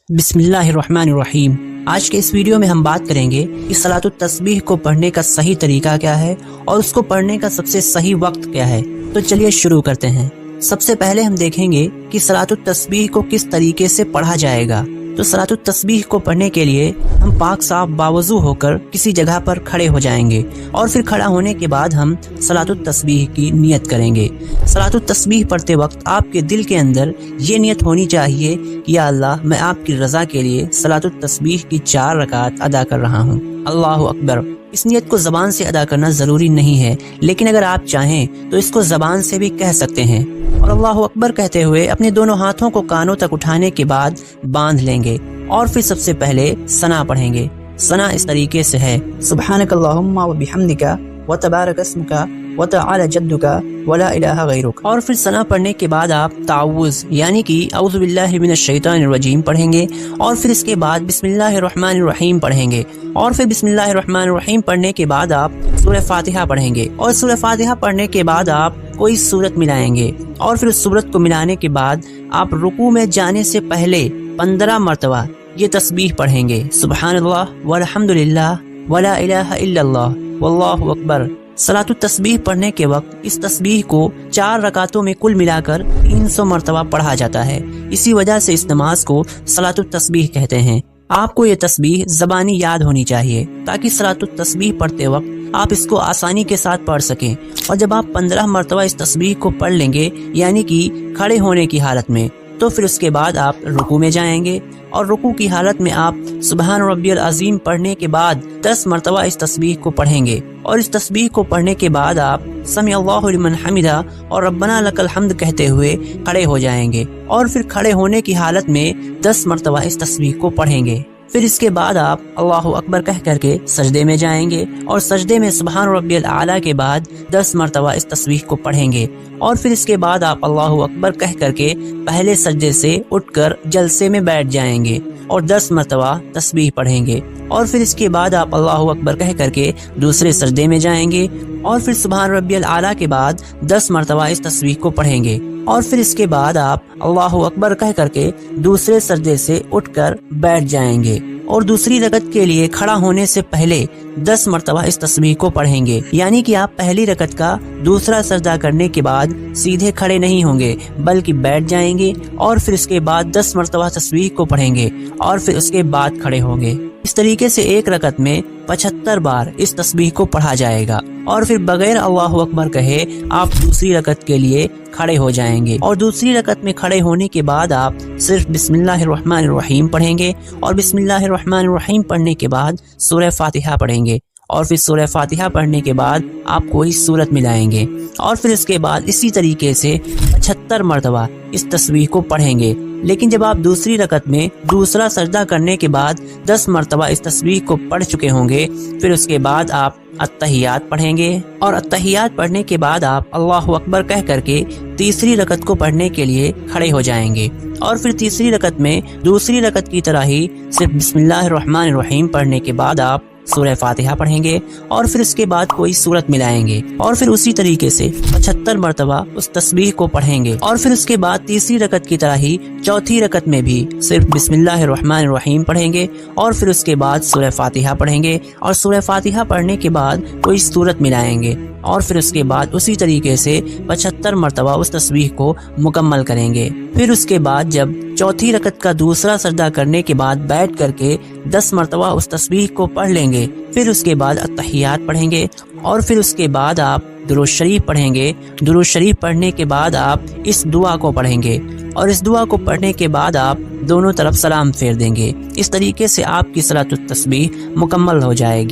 बिस्मिल्लाहिर्रहमानिर्रहीम। आज के इस वीडियो में हम बात करेंगे कि सलातुत तस्बीह को पढ़ने का सही तरीका क्या है और उसको पढ़ने का सबसे सही वक्त क्या है। तो चलिए शुरू करते हैं। सबसे पहले हम देखेंगे कि सलातुत तस्बीह को किस तरीके से पढ़ा जाएगा। तो सलातुत तस्बीह को पढ़ने के लिए हम पाक साफ बावजू होकर किसी जगह पर खड़े हो जाएंगे और फिर खड़ा होने के बाद हम सलातुत तस्बीह की नियत करेंगे। सलातुत तस्बीह पढ़ते वक्त आपके दिल के अंदर ये नियत होनी चाहिए कि या अल्लाह, मैं आपकी रज़ा के लिए सलातुत तस्बीह की 4 रकात अदा कर रहा हूँ। अल्लाहु अकबर। इस नियत को ज़बान से अदा करना ज़रूरी नहीं है, लेकिन अगर आप चाहें तो इसको ज़बान से भी कह सकते हैं और अल्लाहु अकबर कहते हुए अपने दोनों हाथों को कानों तक उठाने के बाद बांध लेंगे और फिर सबसे पहले सना पढ़ेंगे। सना इस तरीके से है, सुब्हानकल्लाहुम्मा व बिहम्दिका व तबारक अस्मुका व तआला जद्दुका व ला इलाहा गैरुक। और फिर सना पढ़ने के बाद आप ताउज़ यानी कि औज़ु बिल्लाहि मिनश शैतानिर रजीम पढ़ेंगे और फिर इसके बाद बिस्मिल्लाहिर्रहमानिर्रहीम पढ़ेंगे और फिर बिस्मिल्लाहिर्रहमानिर्रहीम पढ़ने के बाद आप सूरह फातिहा पढ़ेंगे और सूरह फातिहा पढ़ने के बाद आप कोई सूरत मिलाएंगे और फिर उस सूरत को मिलाने के बाद आप रुकू में जाने से पहले 15 मरतबा ये तस्बीह पढ़ेंगे, सुब्हानल्लाह वल्हम्दुलिल्लाह वला इलाहा इल्लल्लाह वल्लाहु अकबर। सलातुत तस्बीह पढ़ने के वक्त इस तस्बीह को 4 रकातों में कुल मिलाकर 300 मरतबा पढ़ा जाता है। इसी वजह से इस नमाज को सलातुत तस्बीह कहते हैं। आपको ये तस्बीह ज़बानी याद होनी चाहिए ताकि सलातुत तस्बीह पढ़ते वक्त आप इसको आसानी के साथ पढ़ सकें। और जब आप 15 मरतबा इस तस्बीह को पढ़ लेंगे यानी कि खड़े होने की हालत में, तो फिर उसके बाद आप रुकू में जाएंगे और रुकू की हालत में आप सुबहान रब्बियल अज़ीम पढ़ने के बाद 10 मरतबा इस तस्बीह को पढ़ेंगे और इस तस्बीह को पढ़ने के बाद आप समी अल्लाहु लिमन हमिदा और रब्बना लकल हम्द कहते हुए खड़े हो जाएंगे और फिर खड़े होने की हालत में 10 मरतबा इस तस्बीह को पढ़ेंगे। फिर इसके बाद आप अल्लाहु अकबर कह करके सजदे में जाएंगे और सजदे में सुबहान रब्बियल आला के बाद 10 मरतबा इस तस्बीह को पढ़ेंगे और फिर इसके बाद आप अल्लाहु अकबर कह करके पहले सजदे से उठकर जलसे में बैठ जाएंगे और 10 मरतबा तस्बीह पढ़ेंगे और फिर इसके बाद आप अल्लाहु अकबर कह करके दूसरे सजदे में जाएंगे और फिर सुबहान रब्बियल आला के बाद 10 मरतबा इस तस्बीह को पढ़ेंगे और फिर इसके बाद आप अल्लाहु अकबर कह करके दूसरे सजदे से उठकर बैठ जाएंगे और दूसरी रकत के लिए खड़ा होने से पहले 10 मरतबा इस तस्बीह को पढ़ेंगे। यानी कि आप पहली रकत का दूसरा सजदा करने के बाद सीधे खड़े नहीं होंगे बल्कि बैठ जाएंगे और फिर इसके बाद 10 मरतबा तस्बीह को पढ़ेंगे और फिर उसके बाद खड़े होंगे। इस तरीके से एक रकत में 75 बार इस तस्बीह को पढ़ा जाएगा और फिर बगैर अल्लाहु अकबर कहे आप दूसरी रकत के लिए खड़े हो जाएंगे और दूसरी रकत में खड़े होने के बाद आप सिर्फ बिस्मिल्लाहिर्रहमानिर्रहीम पढ़ेंगे और बिस्मिल्लाहिर्रहमानिर्रहीम पढ़ने के बाद सूरह फातिहा पढ़ेंगे और फिर सूरह फातिहा पढ़ने के बाद आप कोई सूरत मिलाएंगे और फिर इसके बाद इसी तरीके से 75 मरतबा इस तस्बीह को पढ़ेंगे। लेकिन जब आप दूसरी रकत में दूसरा सजदा करने के बाद 10 मरतबा इस तस्बीह को पढ़ चुके होंगे, फिर उसके बाद आप अत्तहियात पढ़ेंगे और अत्तहियात पढ़ने के बाद आप अल्लाहु अकबर कह करके तीसरी रकत को पढ़ने के लिए खड़े हो जाएंगे और फिर तीसरी रकत में दूसरी रकत की तरह ही सिर्फ बिस्मिल्लाहिर्रहमानिर्रहीम पढ़ने के बाद आप सूरह फातिहा पढ़ेंगे और फिर इसके बाद कोई सूरत मिलाएंगे और फिर उसी तरीके से 75 मरतबा उस तस्बीह को पढ़ेंगे और फिर उसके बाद तीसरी रकत की तरह ही चौथी रकत में भी सिर्फ बिस्मिल्लाहिर्रहमानिर्रहीम पढ़ेंगे और फिर उसके बाद सूरह फातिहा पढ़ेंगे और सूरह फातिहा पढ़ने के बाद कोई सूरत मिलाएंगे और फिर उसके बाद उसी तरीके से 75 मरतबा उस तस्बीह को मुकम्मल करेंगे। फिर उसके बाद जब चौथी रकत का दूसरा सजदा करने के बाद बैठ करके 10 मरतबा उस तस्बीह को पढ़ लेंगे, फिर उसके बाद अत्तहियात पढ़ेंगे और फिर उसके बाद आप दुरूद शरीफ पढ़ेंगे। दुरूद शरीफ पढ़ने के बाद आप इस दुआ को पढ़ेंगे और इस दुआ को पढ़ने के बाद आप दोनों तरफ सलाम फेर देंगे। इस तरीके से आपकी सलातुत तस्बीह मुकम्मल हो जाएगी।